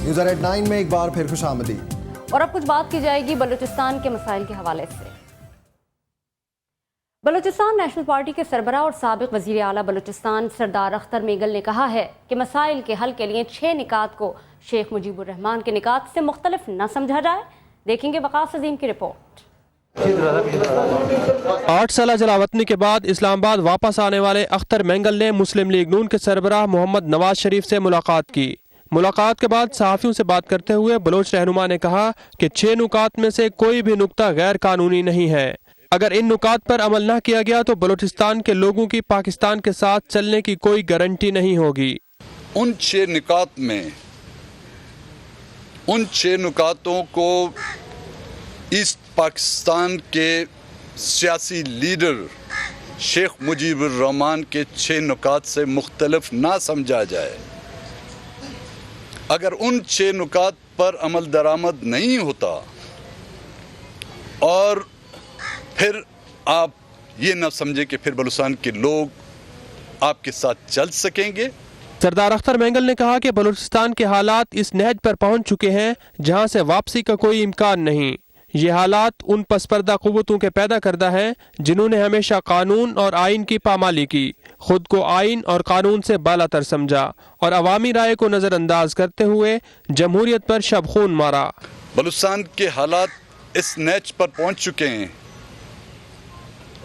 News at 9 میں ایک بار پھر خوش آمدید۔ اور اب کچھ بات کی جائے گی بلوچستان کے مسائل کے حوالے سے۔ بلوچستان نیشنل پارٹی کے سربراہ اور سابق وزیر اعلیٰ بلوچستان سردار اختر میگل نے کہا ہے کہ مسائل کے حل کے لیے 6 نکات کو شیخ مجیب الرحمان کے نکات سے مختلف نہ سمجھا جائے۔ دیکھیں گے وقاص عظیم کی رپورٹ۔ 8 سالہ جلاوطنی کے بعد اسلام آباد واپس آنے والے اختر مینگل نے مسلم لیگ نون کے سربراہ محمد نواز شریف سے ملاقات کی۔ ملاقات کے بعد صحافیوں سے بات کرتے ہوئے بلوچ رہنما نے کہا کہ 6 نکات میں سے کوئی بھی نکتہ غیر قانونی نہیں ہے۔ اگر ان نکات پر عمل نہ کیا گیا تو بلوچستان کے لوگوں کی پاکستان کے ساتھ چلنے کی کوئی گارنٹی نہیں ہوگی۔ ان 6 نکات میں ان 6 نکاتوں کو ایسٹ پاکستان کے سیاسی لیڈر شیخ مجیب الرحمان کے 6 نکات سے مختلف نہ سمجھا جائے۔ اگر ان 6 نکات پر عمل درآمد نہیں ہوتا اور پھر آپ یہ نہ سمجھیں کہ پھر بلوچستان کے لوگ آپ کے ساتھ چل سکیں گے۔ سردار اختر مینگل نے کہا کہ بلوچستان کے حالات اس نہج پر پہنچ چکے ہیں جہاں سے واپسی کا کوئی امکان نہیں۔ یہ حالات ان پس پردہ قوتوں کے پیدا کردہ ہیں جنہوں نے ہمیشہ قانون اور آئین کی پامالی کی، خود کو آئین اور قانون سے بالا تر سمجھا اور عوامی رائے کو نظر انداز کرتے ہوئے جمہوریت پر شب خون مارا۔ بلوچستان کے حالات اس نہج پر پہنچ چکے ہیں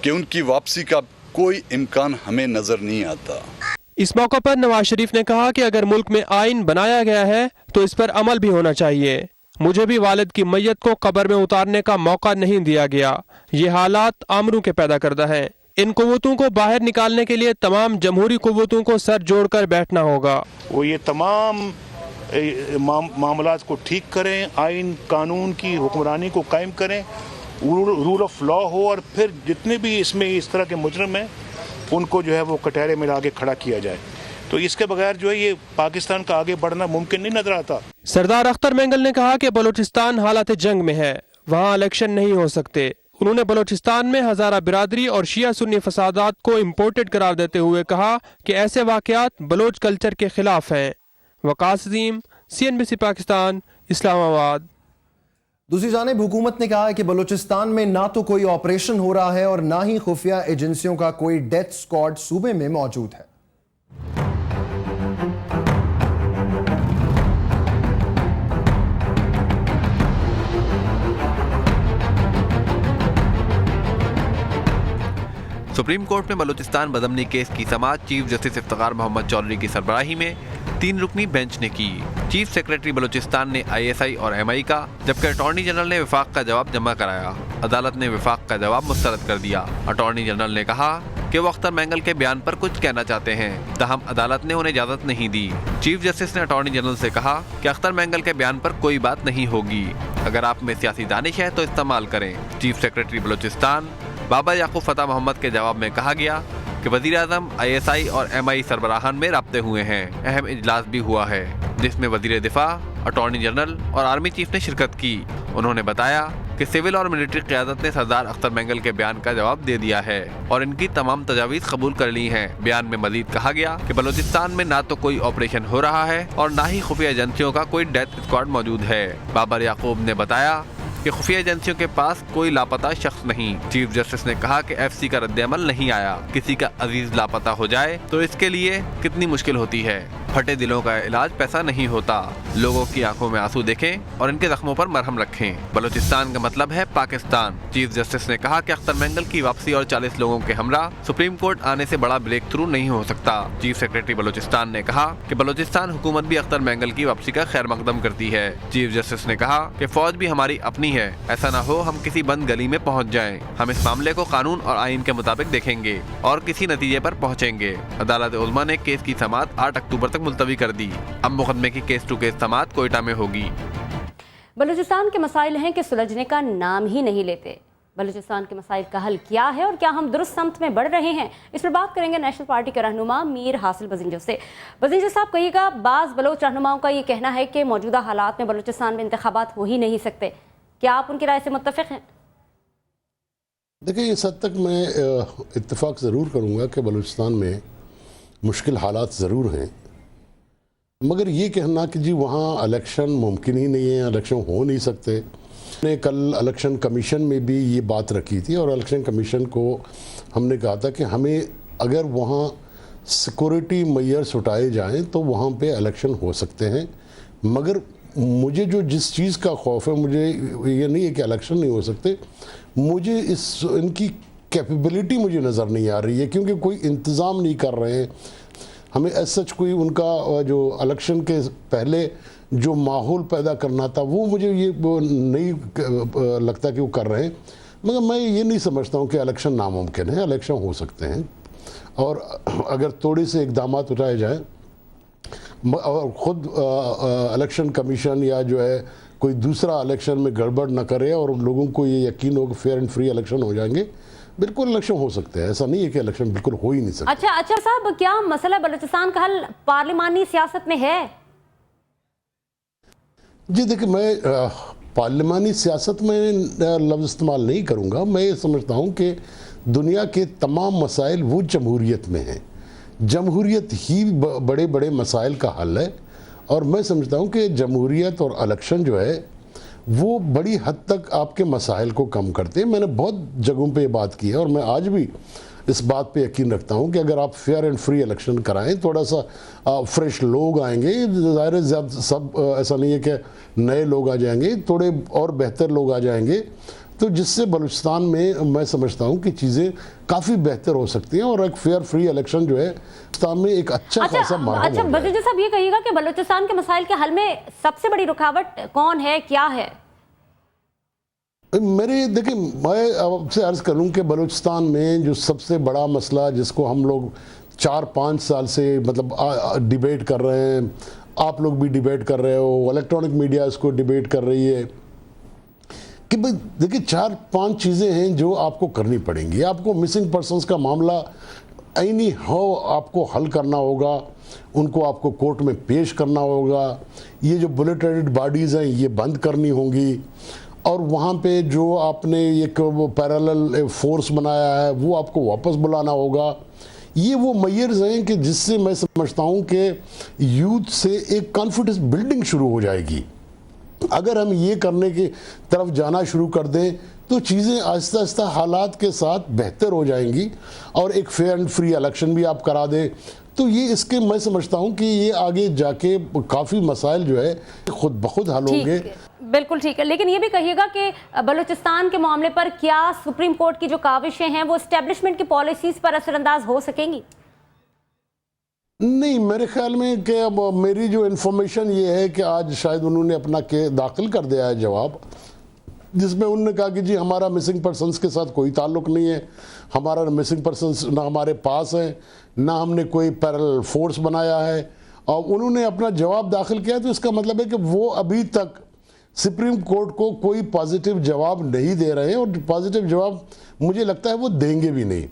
کہ ان کی واپسی کا کوئی امکان ہمیں نظر نہیں آتا۔ اس موقع پر نواز شریف نے کہا کہ اگر ملک میں آئین بنایا گیا ہے تو اس پر عمل بھی ہونا چاہیے۔ مجھے بھی والد کی میت کو قبر میں اتارنے کا موقع نہیں دیا گیا۔ یہ حالات آمروں کے پیدا کردہ ہیں۔ ان قوتوں کو باہر نکالنے کے لیے تمام جمہوری قوتوں کو سر جوڑ کر بیٹھنا ہوگا۔ وہ یہ تمام معاملات کو ٹھیک کریں، آئین قانون کی حکمرانی کو قائم کریں، رول آف لا ہو، اور پھر جتنے بھی اس میں اس طرح کے مجرم ہیں ان کو جو ہے وہ کٹہرے میں لا کے کھڑا کیا جائے۔ تو اس کے بغیر جو ہے یہ پاکستان کا آگے بڑھنا ممکن نہیں نظر آتا۔ سردار اختر مینگل نے کہا کہ بلوچستان حالات جنگ میں ہے، وہاں الیکشن نہیں ہو سکتے۔ انہوں نے بلوچستان میں ہزارہ برادری اور شیعہ سنی فسادات کو امپورٹڈ قرار دیتے ہوئے کہا کہ ایسے واقعات بلوچ کلچر کے خلاف ہیں۔ وقاص عظیم، CNBC پاکستان، اسلام آباد۔ دوسری جانب حکومت نے کہا ہے کہ بلوچستان میں نہ تو کوئی آپریشن ہو رہا ہے اور نہ ہی خفیہ ایجنسیوں کا کوئی ڈیتھ اسکواڈ صوبے میں موجود ہے۔ سپریم کورٹ میں بلوچستان بدامنی کیس کی سماعت چیف جسٹس افتخار محمد چودھری کی سربراہی میں 3 رکنی بینچ نے کی۔ چیف سیکریٹری بلوچستان نے ISI اور MI کا، جبکہ اٹارنی جنرل نے وفاق کا جواب جمع کرایا۔ عدالت نے وفاق کا جواب مسترد کر دیا۔ اٹارنی جنرل نے کہا کہ وہ اختر مینگل کے بیان پر کچھ کہنا چاہتے ہیں، تاہم عدالت نے انہیں اجازت نہیں دی۔ چیف جسٹس نے اٹارنی جنرل سے کہا کہ اختر مینگل کے بیان پر کوئی بات نہیں ہوگی، اگر آپ میں سیاسی دانش ہے تو استعمال کریں۔ چیف سیکریٹری بلوچستان بابا یعقوب فتح محمد کے جواب میں کہا گیا کہ وزیر اعظم ISI اور MI سربراہان میں رابطے ہوئے ہیں۔ اہم اجلاس بھی ہوا ہے جس میں وزیر دفاع، اٹارنی جنرل اور آرمی چیف نے شرکت کی۔ انہوں نے بتایا کہ سول اور ملٹری قیادت نے سردار اختر مینگل کے بیان کا جواب دے دیا ہے اور ان کی تمام تجاویز قبول کر لی ہیں۔ بیان میں مزید کہا گیا کہ بلوچستان میں نہ تو کوئی آپریشن ہو رہا ہے اور نہ ہی خفیہ ایجنسیوں کا کوئی ڈیتھ اسکواڈ موجود ہے۔ بابر یعقوب نے بتایا کہ خفیہ ایجنسیوں کے پاس کوئی لاپتہ شخص نہیں۔ چیف جسٹس نے کہا کہ FC کا رد عمل نہیں آیا۔ کسی کا عزیز لاپتہ ہو جائے تو اس کے لیے کتنی مشکل ہوتی ہے۔ پھٹے دلوں کا علاج پیسہ نہیں ہوتا۔ لوگوں کی آنکھوں میں آنسو دیکھیں اور ان کے زخموں پر مرہم رکھیں۔ بلوچستان کا مطلب ہے پاکستان۔ چیف جسٹس نے کہا کہ اختر مینگل کی واپسی اور 40 لوگوں کے ہمراہ سپریم کورٹ آنے سے بڑا بریک تھرو نہیں ہو سکتا۔ چیف سیکریٹری بلوچستان نے کہا کہ بلوچستان حکومت بھی اختر مینگل کی واپسی کا خیر مقدم کرتی ہے۔ چیف جسٹس نے کہا کہ فوج بھی ہماری اپنی ہے، ایسا نہ ہو ہم کسی بند گلی میں پہنچ جائیں۔ ہم اس معاملے کو قانون اور آئین کے مطابق دیکھیں گے اور کسی نتیجے پر پہنچیں گے۔ عدالت عظمیٰ نے کیس کی سماعت 8 اکتوبر تک ملتوی کر دی۔ اب مقدمے کی کیس ٹو کیس سماعت کوئٹہ میں ہوگی۔ بلوچستان کے مسائل ہیں کہ سلجھنے کا نام ہی نہیں لیتے۔ بلوچستان کے مسائل کا حل کیا ہے اور کیا ہم درست سمت میں بڑھ رہے ہیں، اس پر بات کریں گے نیشنل پارٹی کے رہنما میر حاصل بزنجو سے۔ بزنجو صاحب، کہیے گا، بعض بلوچ رہنماؤں کا یہ کہنا ہے کہ موجودہ حالات میں بلوچستان میں انتخابات ہو ہی نہیں سکتے، کیا آپ ان کی رائے سے متفق ہیں؟ دیکھیں، اس حد تک میں اتفاق ضرور کروں گا کہ بلوچستان میں مشکل حالات ضرور ہیں، مگر یہ کہنا کہ جی وہاں الیکشن ممکن ہی نہیں ہے، الیکشن ہو نہیں سکتے. نے کل الیکشن کمیشن میں بھی یہ بات رکھی تھی اور الیکشن کمیشن کو ہم نے کہا تھا کہ ہمیں اگر وہاں سیکورٹی میئرز اٹھائے جائیں تو وہاں پہ الیکشن ہو سکتے ہیں. مگر مجھے جو جس چیز کا خوف ہے، مجھے یہ نہیں ہے کہ الیکشن نہیں ہو سکتے، مجھے ان کی کیپیبلٹی مجھے نظر نہیں آ رہی ہے، کیونکہ کوئی انتظام نہیں کر رہے ہیں. ہمیں ایس سچ کوئی ان کا جو الیکشن کے پہلے جو ماحول پیدا کرنا تھا وہ مجھے یہ نہیں لگتا کہ وہ کر رہے ہیں. مگر میں یہ نہیں سمجھتا ہوں کہ الیکشن ناممکن ہے، الیکشن ہو سکتے ہیں. اور اگر تھوڑے سے اقدامات اٹھائے جائیں اور خود الیکشن کمیشن یا جو ہے کوئی دوسرا الیکشن میں گڑبڑ نہ کرے اور لوگوں کو یہ یقین ہو کہ فیئر اینڈ فری الیکشن ہو جائیں گے، بالکل الیکشن ہو سکتے ہیں. ایسا نہیں ہے کہ الیکشن بالکل ہو ہی نہیں سکتا. اچھا صاحب، کیا مسئلہ بلوچستان کا حل پارلیمانی سیاست میں ہے؟ جی دیکھیں، میں پارلیمانی سیاست میں لفظ استعمال نہیں کروں گا. میں یہ سمجھتا ہوں کہ دنیا کے تمام مسائل وہ جمہوریت میں ہیں. جمہوریت ہی بڑے بڑے مسائل کا حل ہے، اور میں سمجھتا ہوں کہ جمہوریت اور الیکشن جو ہے وہ بڑی حد تک آپ کے مسائل کو کم کرتے ہیں. میں نے بہت جگہوں پہ یہ بات کی ہے اور میں آج بھی اس بات پہ یقین رکھتا ہوں کہ اگر آپ فیئر اینڈ فری الیکشن کرائیں، تھوڑا سا فریش لوگ آئیں گے، ظاہر ہے زیادہ سب ایسا نہیں ہے کہ نئے لوگ آ جائیں گے، تھوڑے اور بہتر لوگ آ جائیں گے، تو جس سے بلوچستان میں سمجھتا ہوں کہ چیزیں کافی بہتر ہو سکتی ہیں اور ایک فیئر فری الیکشن جو ہے بلوچستان میں ایک اچھا خاصا ماحول ہو جائے. اچھا بزنجو صاحب، یہ کہیے گا کہ بلوچستان کے مسائل کے حل میں سب سے بڑی رکاوٹ کون ہے، کیا ہے؟ دیکھیں، میں آپ سے عرض کروں کہ بلوچستان میں جو سب سے بڑا مسئلہ جس کو ہم لوگ 4-5 سال سے مطلب ڈیبیٹ کر رہے ہیں، آپ لوگ بھی ڈیبیٹ کر رہے ہو، الیکٹرانک میڈیا اس کو ڈیبیٹ کر رہی ہے، کہ بھئی دیکھیں 4-5 چیزیں ہیں جو آپ کو کرنی پڑیں گی. آپ کو مسنگ پرسنز کا معاملہ عینی آپ کو حل کرنا ہوگا، ان کو آپ کو کورٹ میں پیش کرنا ہوگا. یہ جو بلیٹڈ باڈیز ہیں یہ بند کرنی ہوں گی، اور وہاں پہ جو آپ نے ایک پیرالل فورس بنایا ہے وہ آپ کو واپس بلانا ہوگا. یہ وہ میئرز ہیں کہ جس سے میں سمجھتا ہوں کہ یوتھ سے ایک کانفیڈنس بلڈنگ شروع ہو جائے گی. اگر ہم یہ کرنے کی طرف جانا شروع کر دیں تو چیزیں آہستہ آہستہ حالات کے ساتھ بہتر ہو جائیں گی، اور ایک فیئر اینڈ فری الیکشن بھی آپ کرا دیں تو یہ اس کے میں سمجھتا ہوں کہ یہ آگے جا کے کافی مسائل جو ہے خود بخود حل ہوں گے. بالکل ٹھیک ہے، لیکن یہ بھی کہیے گا کہ بلوچستان کے معاملے پر کیا سپریم کورٹ کی جو کاوشیں ہیں وہ اسٹیبلشمنٹ کی پالیسیز پر اثر انداز ہو سکیں گی؟ نہیں، میرے خیال میں کہ اب میری جو انفارمیشن یہ ہے کہ آج شاید انہوں نے اپنا داخل کر دیا ہے جواب، جس میں انہوں نے کہا کہ جی ہمارا مسنگ پرسنز کے ساتھ کوئی تعلق نہیں ہے، ہمارا مسنگ پرسنز نہ ہمارے پاس ہیں، نہ ہم نے کوئی پیرالل فورس بنایا ہے. اور انہوں نے اپنا جواب داخل کیا، تو اس کا مطلب ہے کہ وہ ابھی تک سپریم کورٹ کو کوئی پازیٹیو جواب نہیں دے رہے ہیں، اور پازیٹیو جواب مجھے لگتا ہے وہ دیں گے بھی نہیں.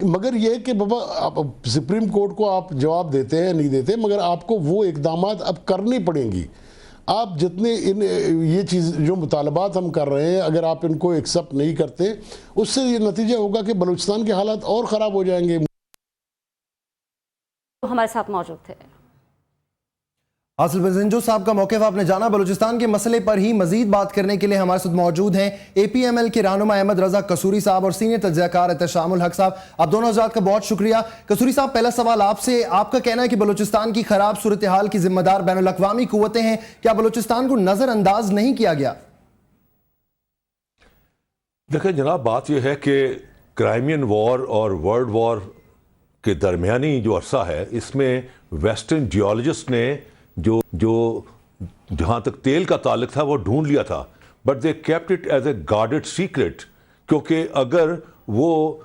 مگر یہ کہ بابا سپریم کورٹ کو آپ جواب دیتے ہیں نہیں دیتے، مگر آپ کو وہ اقدامات اب کرنی پڑیں گی. آپ جتنے یہ چیز جو مطالبات ہم کر رہے ہیں اگر آپ ان کو ایکسپٹ نہیں کرتے، اس سے یہ نتیجہ ہوگا کہ بلوچستان کے حالات اور خراب ہو جائیں گے. ہمارے ساتھ موجود تھے حاصل بزنجو صاحب کا موقف آپ نے جانا. بلوچستان کے مسئلے پر ہی مزید بات کرنے کے لیے ہمارے ساتھ موجود ہیں اے پی ایم ایل کے رہنما احمد رضا قصوری صاحب اور سینئر تجزیہ کار احتشام الحق صاحب. آپ دونوں حضرات کا بہت شکریہ. قصوری صاحب، پہلا سوال آپ سے، آپ کا کہنا ہے کہ بلوچستان کی خراب صورتحال کی ذمہ دار بین الاقوامی قوتیں ہیں، کیا بلوچستان کو نظر انداز نہیں کیا گیا؟ دیکھیں جناب، بات یہ ہے کہ کرائمین وار اور ورلڈ وار کے درمیانی جو عرصہ ہے اس میں ویسٹرن جیولوجسٹ نے جو جہاں تک تیل کا تعلق تھا وہ ڈھونڈ لیا تھا، but they kept it as a guarded secret, کیونکہ اگر وہ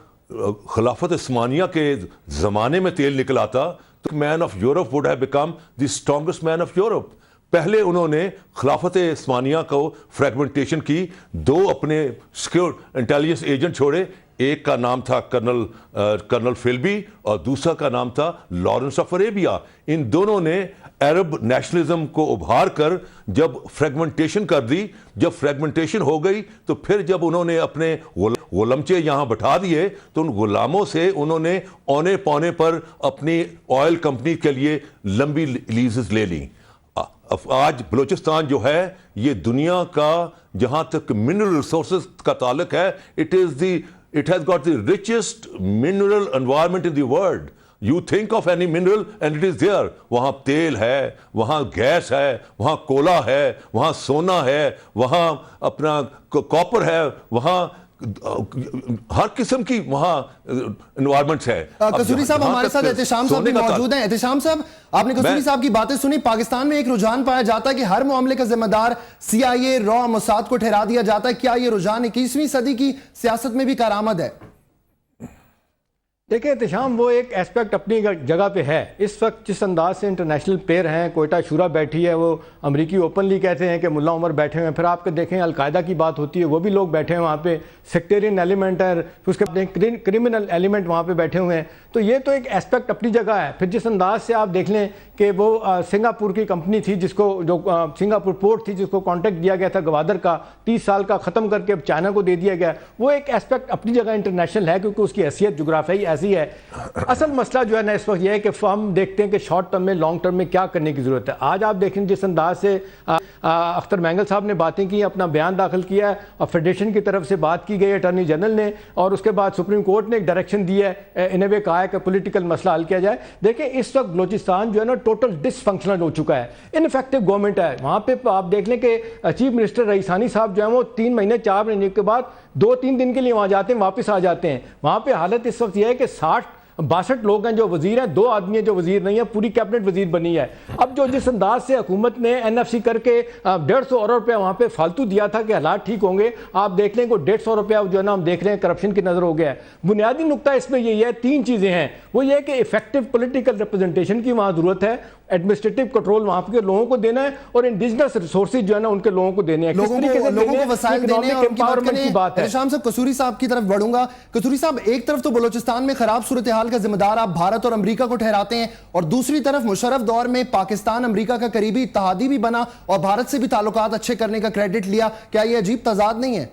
خلافت عثمانیہ کے زمانے میں تیل نکل آتا تو man of Europe would have become the strongest man of Europe. پہلے انہوں نے خلافت عثمانیہ کو فریگمنٹیشن کی، 2 اپنے سیکیور انٹیلیجنس ایجنٹ چھوڑے، ایک کا نام تھا کرنل فلبی اور دوسرا کا نام تھا لارنس آف عریبیا. ان دونوں نے عرب نیشنلزم کو ابھار کر جب فریگمنٹیشن کر دی، جب فریگمنٹیشن ہو گئی تو پھر جب انہوں نے اپنے غلامچے یہاں بٹھا دیے تو ان غلاموں سے انہوں نے اونے پونے پر اپنی آئل کمپنی کے لیے لمبی لیزز لے لیں. آج بلوچستان جو ہے یہ دنیا کا جہاں تک منرل ریسورسز کا تعلق ہے it has got the richest mineral environment in the world. You think of any mineral and it is there. وہاں تیل ہے, وہاں گیس ہے, وہاں کولا ہے, وہاں سونا ہے, وہاں اپنا کاپر ہے, وہاں ہر قسم کی وہاں انوائرمنٹس ہے. قصوری صاحب ہمارے ساتھ احتشام صاحب بھی موجود ہیں. احتشام صاحب, آپ نے قصوری صاحب کی باتیں سنی. پاکستان میں ایک رجحان پایا جاتا ہے کہ ہر معاملے کا ذمہ دار CIA, را, موساد کو ٹھہرا دیا جاتا ہے. کیا یہ رجحان 21ویں صدی کی سیاست میں بھی کارآمد ہے؟ دیکھیں احتشام, وہ ایک ایسپیکٹ اپنی جگہ پہ ہے. اس وقت جس انداز سے انٹرنیشنل پلیئر ہیں, کوئٹہ شورا بیٹھی ہے, وہ امریکی اوپنلی کہتے ہیں کہ ملا عمر بیٹھے ہوئے ہیں. پھر آپ کے دیکھیں القاعدہ کی بات ہوتی ہے, وہ بھی لوگ بیٹھے ہیں وہاں پہ. سیکٹیرین ایلیمنٹ ہے, پھر اس کے کرمنل ایلیمنٹ وہاں پہ بیٹھے ہوئے ہیں. تو یہ تو ایک ایسپیکٹ اپنی جگہ ہے. پھر جس انداز سے آپ دیکھ لیں کہ وہ سنگاپور کی کمپنی تھی جس کو, جو سنگاپور پورٹ تھی جس کو کانٹیکٹ دیا گیا تھا گوادر کا 30 سال کا, ختم کر کے اب چائنا کو دے دیا گیا. وہ ایک ایسپیکٹ اپنی جگہ انٹرنیشنل ہے کیونکہ اس کی حیثیت جغرافیائی ایسی ہے. اصل مسئلہ جو ہے نا اس وقت یہ ہے کہ ہم دیکھتے ہیں کہ شارٹ ٹرم میں, لانگ ٹرم میں کیا کرنے کی ضرورت ہے. آج آپ دیکھیں جس انداز سے اختر مینگل صاحب نے باتیں کی, اپنا بیان داخل کیا ہے, اور فیڈریشن کی طرف سے بات کی گئی اٹارنی جنرل نے, اور اس کے بعد سپریم کورٹ نے ایک ڈائریکشن دی ہے, ان اے وے کہا ہے کہ پولیٹیکل مسئلہ حل کیا جائے. دیکھیں اس وقت بلوچستان جو ہے نا ٹوٹل ڈس فنکشنل ہو چکا ہے, انفیکٹو گورنمنٹ ہے. وہاں پہ آپ دیکھ لیں کہ چیف منسٹر رئیسانی صاحب جو ہیں وہ 3 مہینے 4 مہینے کے بعد 2-3 دن کے لیے وہاں جاتے ہیں, واپس آ جاتے ہیں. وہاا پہ حالت اس وقت یہ ہے کہ 62 لوگ ہیں جو وزیر ہیں, 2 آدمی ہیں جو وزیر نہیں ہیں, پوری کیبنٹ وزیر بنی ہے. اب جو جس انداز سے حکومت نے NFC کر کے 150 ارب روپیہ وہاں پہ فالتو دیا تھا کہ حالات ٹھیک ہوں گے, آپ دیکھ لیں کہ 150 روپیہ جو ہے نا ہم دیکھ رہے ہیں کرپشن کی نظر ہو گیا ہے. بنیادی نقطہ اس میں یہی ہے, 3 چیزیں ہیں. وہ یہ کہ ایفیکٹو پولیٹیکل ریپرزنٹیشن کی وہاں ضرورت ہے, ایڈمنسٹریٹو کنٹرول وہاں کے لوگوں کو دینا ہے, اور انڈیجنس ریسورسز جو ہے نا ان کے لوگوں کو دینے ہیں. لوگوں کو وسائل دینے ہیں. کی بات ہے. شام صاحب قصوری صاحب کی طرف بڑھوں گا. قصوری صاحب, ایک طرف تو بلوچستان میں خراب صورتحال کا ذمہ دار آپ بھارت اور امریکہ کو ٹھہراتے ہیں, اور دوسری طرف مشرف دور میں پاکستان امریکہ کا قریبی اتحادی بھی بنا اور بھارت سے بھی تعلقات اچھے کرنے کا کریڈٹ لیا. کیا یہ عجیب تضاد نہیں ہے؟